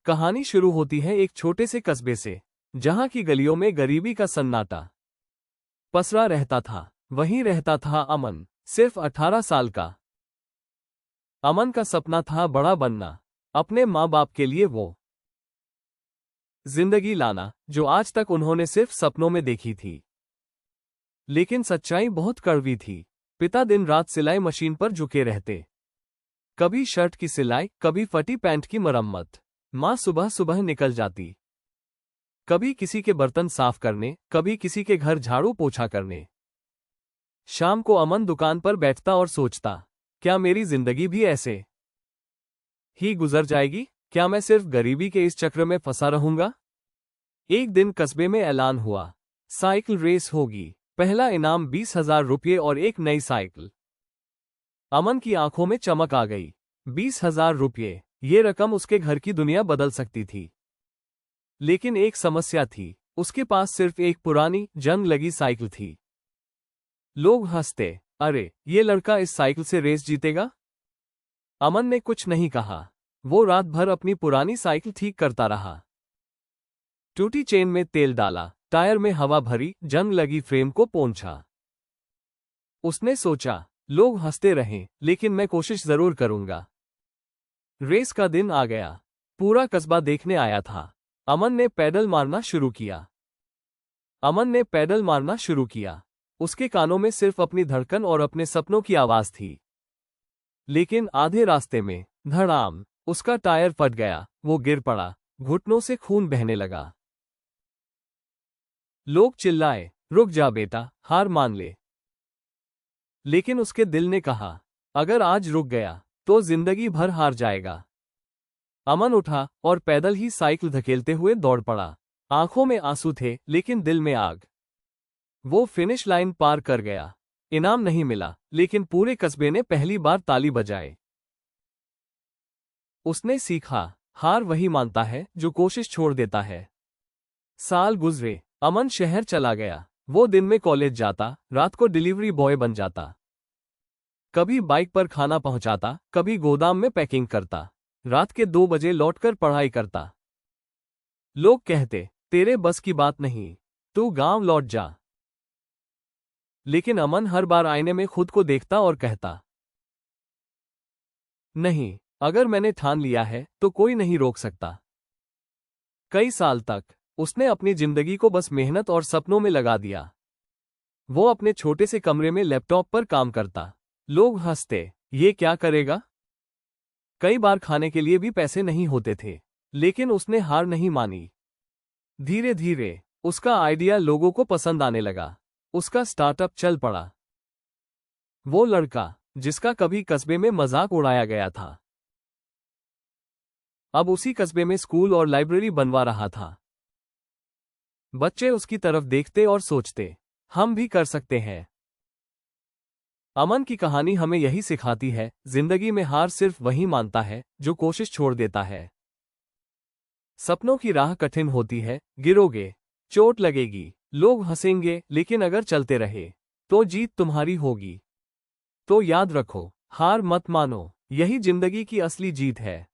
कहानी शुरू होती है एक छोटे से कस्बे से, जहां की गलियों में गरीबी का सन्नाटा पसरा रहता था। वहीं रहता था अमन, सिर्फ 18 साल का। अमन का सपना था बड़ा बनना, अपने माँ बाप के लिए वो जिंदगी लाना जो आज तक उन्होंने सिर्फ सपनों में देखी थी। लेकिन सच्चाई बहुत कड़वी थी। पिता दिन रात सिलाई मशीन पर झुके रहते, कभी शर्ट की सिलाई, कभी फटी पैंट की मरम्मत। माँ सुबह सुबह निकल जाती, कभी किसी के बर्तन साफ करने, कभी किसी के घर झाड़ू पोछा करने। शाम को अमन दुकान पर बैठता और सोचता, क्या मेरी जिंदगी भी ऐसे ही गुजर जाएगी? क्या मैं सिर्फ गरीबी के इस चक्र में फंसा रहूंगा? एक दिन कस्बे में ऐलान हुआ, साइकिल रेस होगी। पहला इनाम 20,000 रुपये और एक नई साइकिल। अमन की आंखों में चमक आ गई। 20,000 रुपये, ये रकम उसके घर की दुनिया बदल सकती थी। लेकिन एक समस्या थी, उसके पास सिर्फ एक पुरानी, जंग लगी साइकिल थी। लोग हंसते, अरे ये लड़का इस साइकिल से रेस जीतेगा? अमन ने कुछ नहीं कहा। वो रात भर अपनी पुरानी साइकिल ठीक करता रहा। टूटी चेन में तेल डाला, टायर में हवा भरी, जंग लगी फ्रेम को पोंछा। उसने सोचा, लोग हंसते रहें, लेकिन मैं कोशिश जरूर करूंगा। रेस का दिन आ गया। पूरा कस्बा देखने आया था। अमन ने पैडल मारना शुरू किया। उसके कानों में सिर्फ अपनी धड़कन और अपने सपनों की आवाज थी। लेकिन आधे रास्ते में धड़ाम, उसका टायर फट गया। वो गिर पड़ा, घुटनों से खून बहने लगा। लोग चिल्लाए, रुक जा बेटा, हार मान ले। लेकिन उसके दिल ने कहा, अगर आज रुक गया तो जिंदगी भर हार जाएगा। अमन उठा और पैदल ही साइकिल धकेलते हुए दौड़ पड़ा। आंखों में आंसू थे, लेकिन दिल में आग। वो फिनिश लाइन पार कर गया। इनाम नहीं मिला, लेकिन पूरे कस्बे ने पहली बार ताली बजाए। उसने सीखा, हार वही मानता है जो कोशिश छोड़ देता है। साल गुजरे, अमन शहर चला गया। वो दिन में कॉलेज जाता, रात को डिलीवरी बॉय बन जाता। कभी बाइक पर खाना पहुंचाता, कभी गोदाम में पैकिंग करता। रात के 2 बजे लौटकर पढ़ाई करता। लोग कहते, तेरे बस की बात नहीं, तू गांव लौट जा। लेकिन अमन हर बार आईने में खुद को देखता और कहता, नहीं, अगर मैंने ठान लिया है तो कोई नहीं रोक सकता। कई साल तक उसने अपनी जिंदगी को बस मेहनत और सपनों में लगा दिया। वो अपने छोटे से कमरे में लैपटॉप पर काम करता। लोग हंसते, ये क्या करेगा? कई बार खाने के लिए भी पैसे नहीं होते थे, लेकिन उसने हार नहीं मानी। धीरे धीरे उसका आइडिया लोगों को पसंद आने लगा। उसका स्टार्टअप चल पड़ा। वो लड़का जिसका कभी कस्बे में मजाक उड़ाया गया था, अब उसी कस्बे में स्कूल और लाइब्रेरी बनवा रहा था। बच्चे उसकी तरफ देखते और सोचते, हम भी कर सकते हैं। अमन की कहानी हमें यही सिखाती है, जिंदगी में हार सिर्फ वही मानता है जो कोशिश छोड़ देता है। सपनों की राह कठिन होती है, गिरोगे, चोट लगेगी, लोग हंसेंगे, लेकिन अगर चलते रहे तो जीत तुम्हारी होगी। तो याद रखो, हार मत मानो, यही जिंदगी की असली जीत है।